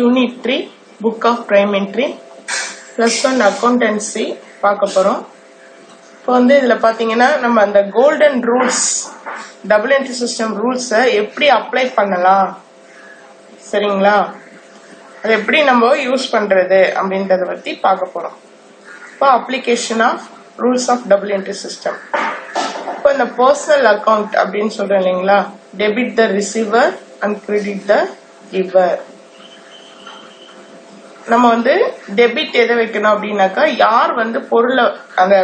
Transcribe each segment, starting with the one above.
Unit 3 Book of Prime Entry +1 Accountancy பார்க்க போறோம். இப்போ இதுல பாத்தீங்கன்னா நம்ம அந்த golden rules double entry system ரூல்ஸை எப்படி அப்ளை பண்ணலாம், சரிங்களா? அது எப்படி நம்ம யூஸ் பண்றது அப்படின்றத பத்தி பார்க்க போறோம். இப்போ application of rules of double entry system. இப்போ இந்த பர்சனல் அக்கௌண்ட் அப்படின்னு சொல்றோம் இல்லைங்களா, debit the receiver and credit the giver. நம்ம டெபிட் எதை வைக்கணும் அப்படின்னாக்கா, யார் பொருளை அந்த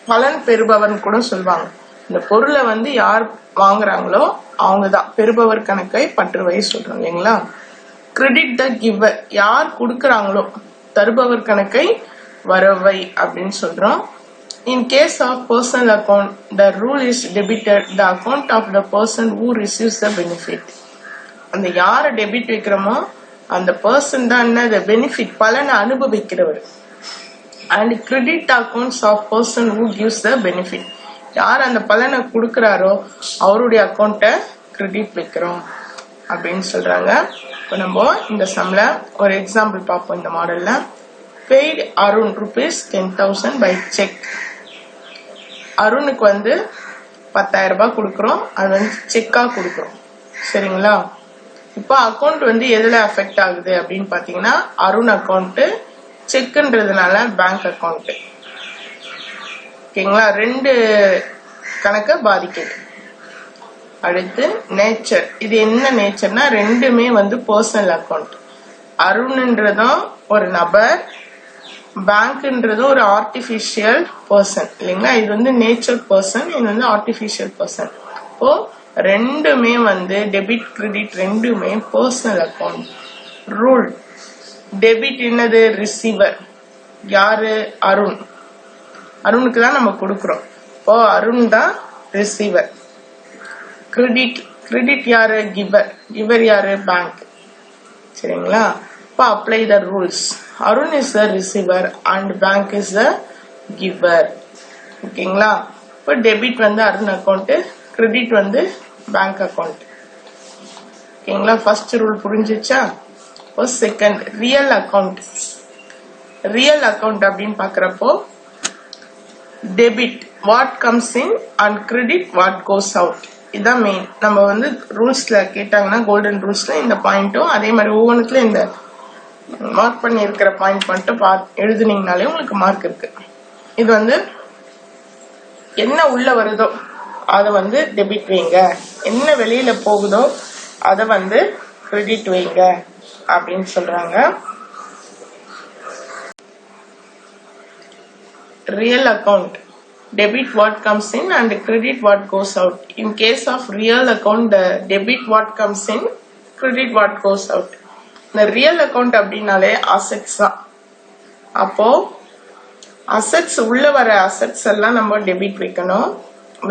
பலன் பெறுபவர்னு கூட சொல்லுவாங்க. இந்த பொருளை யார் வாங்குறாங்களோ அவங்கதான் பெறுபவர் கணக்கை பற்றுவை சொல்றோம் இல்லைங்களா. கிரெடிட் த கிவர், யார் கொடுக்கறாங்களோ தருபவர் கணக்கை வரவை அப்படின்னு சொல்றோம். In case of personal account, the rule is debited the account of the person who receives the benefit. அந்த யாரை டெபிட் வைக்கிறோமோ அந்த பர்சன் தான் என்ன பெனிஃபிட், பலனை அனுபவிக்கிறவர். And credit accounts of person who gives the benefit, யார் அந்த பலனை கொடுக்கறாரோ அவருடைய அக்கௌண்ட்டை கிரெடிட் வைக்கிறோம் அப்படின்னு சொல்றாங்க. இப்போ நம்ம இந்த சம்ல ஒரு எக்ஸாம்பிள் பார்ப்போம். இந்த மாடல்ல பெய்ட் அருண் ₹10,000 பை செக். அருணுக்கு 10,000 ரூபாய் கொடுக்கறோம், அது செக்கா கொடுக்கறோம், சரிங்களா? இப்போ அக்கௌண்ட் எதுல அஃபெக்ட் ஆகுது அப்படின்னு பாத்தீங்கன்னா, அருண் அக்கௌண்ட் செக்ன்றதுனால பேங்க் அக்கௌண்ட், ஓகேங்களா? ரெண்டு கணக்கை பாதிக்குது. அடுத்து நேச்சர், இது என்ன நேச்சர்னா ரெண்டுமே பர்சனல் அக்கௌண்ட். அருண்ன்றதும் ஒரு நபர், பேங்க்ன்றதும் ஒரு ஆர்டிபிஷியல் பர்சன் இல்லைங்களா. இது நேச்சர் பர்சன், இது ஆர்டிபிஷியல் பர்சன். இப்போ ரெண்டுமே டெபிட் கிரெடிட் ரெண்டுமே பர்சனல் அக்கௌண்ட். ரூல் டெபிட் என்னது, ரிசீவர் யாரு, அருண். அருணுக்கு தான் நம்ம கொடுக்கிறோம், இப்போ அருண் தான் ரிசீவர். கிரெடிட் கிரெடிட் யாரு, கிவர். கிவர் யாரு, பேங்க், சரிங்களா? இப்போ apply the rules. Arun is the receiver and bank is the giver, ஓகேங்களா? இப்போ debit Arun account, credit bank account, ஓகேங்களா? ஃபர்ஸ்ட் ரூல் புரிஞ்சிச்சா? இப்போ second real account. Real account அப்படின்னு பாக்குறப்போ debit what comes in and credit what goes out. இதுதான் main. நம்ம ரூல்ஸ்ல கேட்டாங்கன்னா கோல்டன் ரூல்ஸ்ல இந்த பாயிண்ட்டும் அதே மாதிரி ஒவ்வொன்றுல இந்த மார்க் பண்ணி இருக்கிற பாயிண்ட் மட்டும் எழுதுனீங்கனாலே உங்களுக்கு மார்க் இருக்கு. இது என்ன உள்ள வருதோ அதை டெபிட் வைங்க, என்ன வெளியில போகுதோ அதை கிரெடிட் வைங்க அப்படின்னு சொல்றாங்க. Real account debit what comes in and credit what goes out. In case of real account, the debit what comes in, credit what goes out. The real account அப்படினாலே assets தான். அப்போ assets உள்ள வர assets எல்லாம் நம்ம debit வைக்கணும்,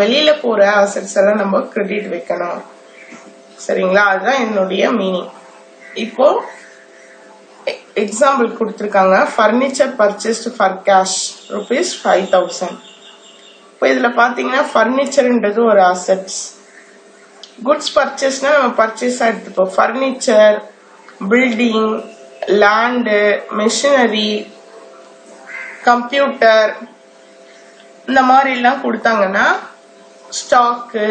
வெளியில போற assets எல்லாம் நம்ம credit வைக்கணும், சரிங்களா? அதுதான் என்னுடைய மீனிங். இப்போ எக்ஸாம்பிள் கொடுத்திருக்காங்க. Furniture purchased for cash ₹5,000. இதுல பாத்தீங்கன்னா பர்னிச்சர்ன்றது ஒரு அசெட்ஸ். குட்ஸ் பர்ச்சேஸ்னா நம்ம பர்ச்சேஸா எடுத்துப்போம். Furniture, building, land, machinery, computer இந்த மாதிரி எல்லாம் கொடுத்தாங்கன்னா ஸ்டாக்கு,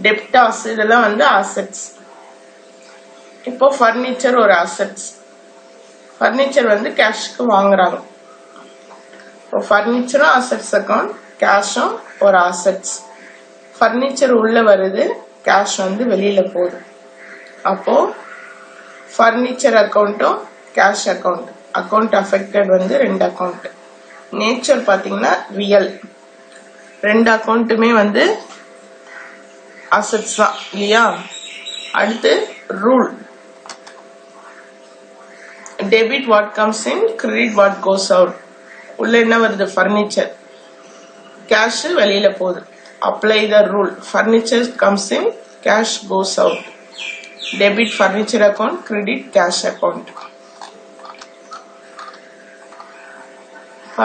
டெப்டாஸ் இதெல்லாம் அசெட்ஸ். இப்போ பர்னிச்சர் ஒரு அசெட்ஸ். பர்னிச்சர் கேஷ்க்கு வாங்குறாங்க. இப்போ பர்னிச்சரும் அசெட்ஸ் அக்கௌண்ட், கேஷும் ஒரு அசெட்ஸ். பர்னிச்சர் உள்ள வருது, கேஷ் வெளியில போகுது. அப்போ பர்னிச்சர் அக்கௌண்ட்டும் கேஷ் அக்கௌண்ட், அக்கௌண்ட் அஃபெக்டட் ரெண்டு அக்கௌண்ட். நேச்சர் பாத்தீங்கன்னா ரியல், ரெண்டு அக்கௌண்ட்டுமே அசெட்ஸ் தான் இல்லையா? அடுத்து rule debit what comes in, credit what goes out. உள்ள என்ன வருது, பர்னிச்சர், கேஷ் வெளியில போகுது. Apply the rule. Furniture comes in, cash goes out. Debit furniture account, credit cash account.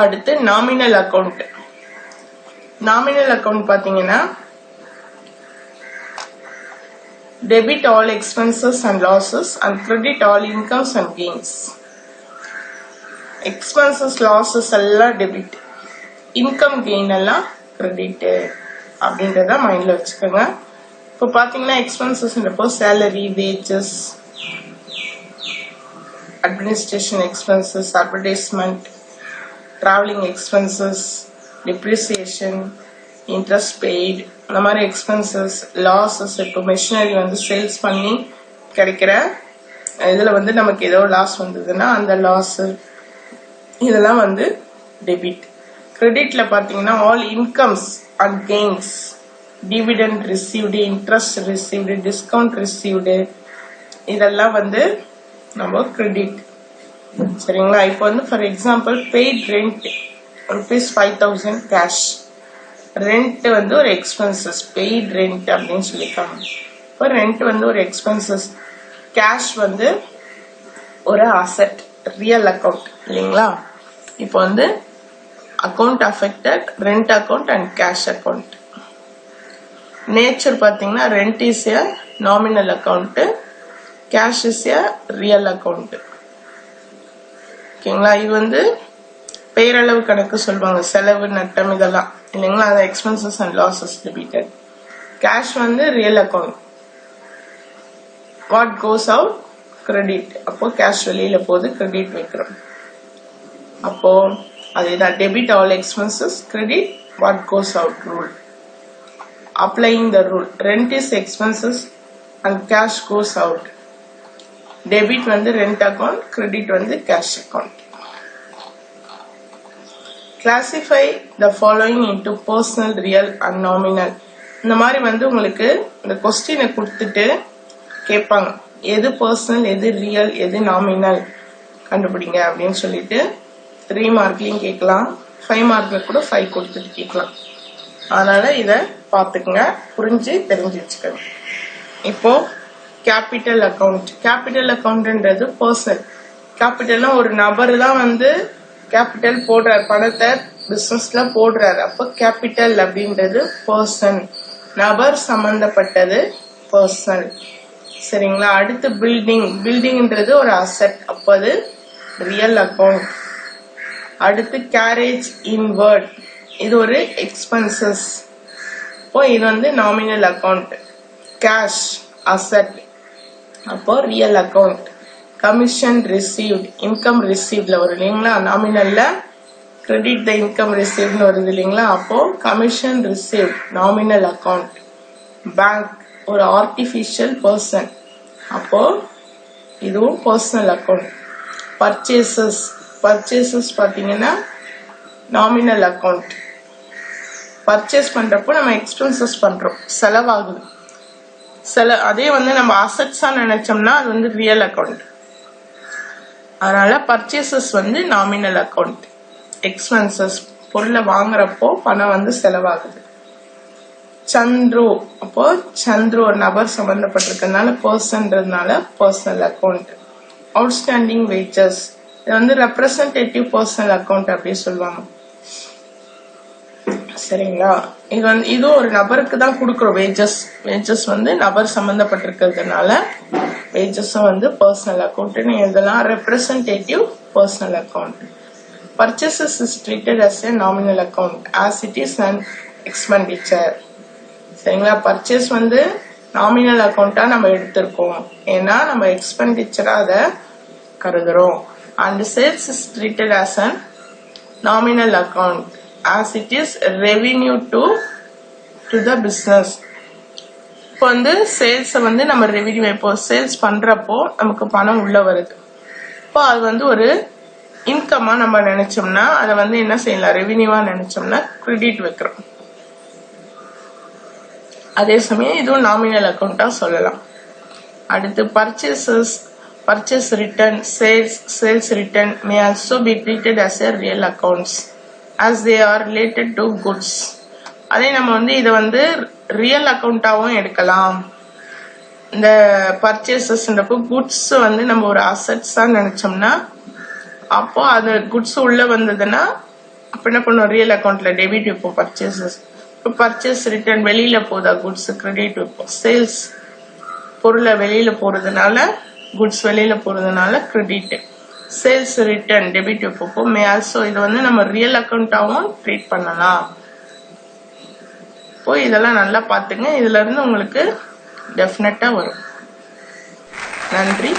அடுத்து நாமினல் அக்கௌண்ட். நாமினல் அக்கௌண்ட் பாத்தீங்கன்னா Debit all expenses and losses and credit all incomes and gains. Expenses, losses எல்லாம் debit, income gain எல்லாம் credit அப்படின்றத மைண்ட்ல வச்சுக்கோங்க. இப்போ பாத்தீங்கன்னா எக்ஸ்பென்சஸ்ன்றப்போ salary, wages, administration expenses, advertisement, traveling expenses, depreciation, interest paid, இந்த மாதிரி எக்ஸ்பென்சஸ், லாஸஸ். இப்போ மெஷினரி வந்து சேல்ஸ் பண்ணி கிடைக்கிற இதுல வந்து நமக்கு ஏதோ லாஸ் வந்ததுன்னா அந்த லாஸ், இதெல்லாம் வந்து டெபிட். கிரெடிட்ல பாத்தீங்கன்னா all incomes and gains, dividend received, interest received, discount received, இதெல்லாம் வந்து நம்ம கிரெடிட். சரிங்களா? இப்போ வந்து for example paid rent ₹5,000 cash. Rent வந்து ஒரு எக்ஸ்பென்சஸ், பெய்ட் ரெண்ட் அப்படின்னு சொல்லியிருக்காங்க. இப்போ ரெண்ட் வந்து ஒரு எக்ஸ்பென்சஸ், கேஷ் வந்து ஒரு அசெட், ரியல் அக்கௌண்ட் இல்லைங்களா? இப்போ வந்து account affected, rent account and cash account. Nature பாத்தீங்கன்னா rent is a nominal account, cash is a real account. ஓகேங்களா? இது வந்து பெயரளவு கணக்கு சொல்லுவாங்க, செலவு நட்டம் இதெல்லாம் இல்லைங்களா? அது expenses and losses debited. Cash வந்து real account. What goes out credit. அப்போ கேஷ் வெளியில போகுது, கிரெடிட் வைக்கிறோம். அப்போ அதுதான் debit all expenses, credit what goes out rule. Applying the rule, rent is expenses and cash goes out. Debit வந்து rent account, credit வந்து cash account. Classify the following into personal, real and nominal. இந்த மாதிரி வந்து உங்களுக்கு இந்த கொஸ்டினை கொடுத்துட்டு கேட்பாங்க, எது பர்சனல், எது ரியல், எது நாமினல் கண்டுபிடிங்க அப்படின்னு சொல்லிட்டு 3 மார்க்லயும் கேட்கலாம், 5 மார்க்ல கூட 5 கொடுத்துட்டு கேட்கலாம். அதனால இத பாத்துக்கங்க, புரிஞ்சு தெரிஞ்சு வச்சுக்கோங்க. இப்போ கேபிட்டல் அக்கௌண்ட். கேபிட்டல் அக்கௌண்ட்ன்றது பர்சனல். கேபிட்டல்னா ஒரு நபர் தான் வந்து கேபிட்டல் போடுறாரு, பணத்தை பிசினஸ்ல போடுறாரு. அப்போ கேபிட்டல் அப்படின்றது பர்சன், நபர் சம்பந்தப்பட்டது பர்சனல். சரிங்களா? அடுத்து பில்டிங். பில்டிங்ன்றது ஒரு அசெட், அப்போ அது ரியல் அக்கௌண்ட். அடுத்து கேரேஜ் இன்வர்ட், இது ஒரு எக்ஸ்பென்சஸ், அப்போ இது வந்து நாமினல் அக்கௌண்ட். கேஷ் அசெட், அப்போ real account. Commission received, income ரிசீவ்ட்ல வரும் இல்லைங்களா? நாமினல்ல கிரெடிட் த இன்கம் ரிசீவ்ட்னு வருது இல்லைங்களா? அப்போ commission received nominal account. Bank ஒரு ஆர்டிபிஷியல் பர்சன், அப்போ இதுவும் பர்சனல் அக்கௌண்ட். பர்ச்சேசஸ், பர்ச்சேசஸ் பாத்தீங்கன்னா நாமினல் அக்கௌண்ட். பர்ச்சேஸ் பண்றப்போ நம்ம எக்ஸ்பென்சஸ் பண்றோம், செலவாகுது. அதே வந்து நம்ம அசெட்ஸா நினைச்சோம்னா அது வந்து ரியல் அக்கௌண்ட். அதனால பர்ச்சேசஸ் வந்து நாமினல் அக்கௌண்ட். எக்ஸ்பென்சஸ் பொருளை வாங்குறப்போ பணம் வந்து செலவாகுது. சந்துரு, அப்போ சந்துரு ஒரு நபர் சம்பந்தப்பட்டிருக்கிறதுனால பர்சன்றதுனால பர்சனல் அக்கௌண்ட். அவுட்ஸ்டாண்டிங் வேஜஸ், இது வந்து ரெப்ரசன்டேட்டிவ் பர்சனல் அக்கௌண்ட் அப்படி சொல்லுவாங்க. சரிங்களா? இது வந்து இது ஒரு நபருக்கு தான் கொடுக்குறோம் வேஜஸ். வேஜஸ் வந்து நபர் சம்பந்தப்பட்டிருக்கிறதுனால வேஜஸும் வந்து பர்சனல் அக்கௌண்ட் இதெல்லாம் representative personal account. Purchases is treated as a nominal account as it is an expenditure. சரிங்களா? பர்ச்சேஸ் வந்து நாமினல் அக்கௌண்டா நம்ம எடுத்திருக்கோம், ஏன்னா நம்ம எக்ஸ்பெண்டிச்சரா அதை கருதுறோம். And sales is treated as an nominal account as it is revenue to the business. இப்போ வந்து சேல்ஸ் வந்து நம்ம ரெவென்யூ, இப்போ சேல்ஸ் பண்றப்போ நமக்கு பணம் உள்ள வருது. இப்போ அது வந்து ஒரு இன்கமா நம்ம நினைச்சோம்னா அதை வந்து என்ன செய்யலாம், ரெவென்யூவா நினைச்சோம்னா கிரெடிட் வைக்கிறோம். அதே சமயம் இதுவும் நாமினல் அக்கௌண்டா சொல்லலாம். அடுத்து purchases, purchase return, sales return may also be treated as a real accounts as they are related to goods. அதே நம்ம வந்து இதை வந்து ரியல் அக்கௌண்டாவும் எடுக்கலாம். இந்த பர்ச்சேசஸ்ன்றப்போ குட்ஸ் வந்து நம்ம ஒரு அசெட்ஸா நினைச்சோம்னா அப்போ அது குட்ஸ் உள்ள வந்ததுன்னா அப்ப என்ன பண்ணுவோம், ரியல் அக்கௌண்ட்ல டெபிட் வைப்போம் பர்ச்சேசஸ். இப்போ பர்ச்சேஸ் ரிட்டர்ன் வெளியில போதா குட்ஸ், கிரெடிட் வைப்போம். சேல்ஸ் பொருளை வெளியில போறதுனால, குட்ஸ் வெளியில போறதுனால கிரெடிட். சேல்ஸ் ரிட்டர்ன் டெபிட் எப்போ மே ஆல்சோ, இது வந்து நம்ம ரியல் அக்கௌண்டாவும் ட்ரீட் பண்ணலாம். இப்போ இதெல்லாம் நல்லா பாத்துங்க, இதுல இருந்து உங்களுக்கு டெஃபினட்டா வரும். நன்றி.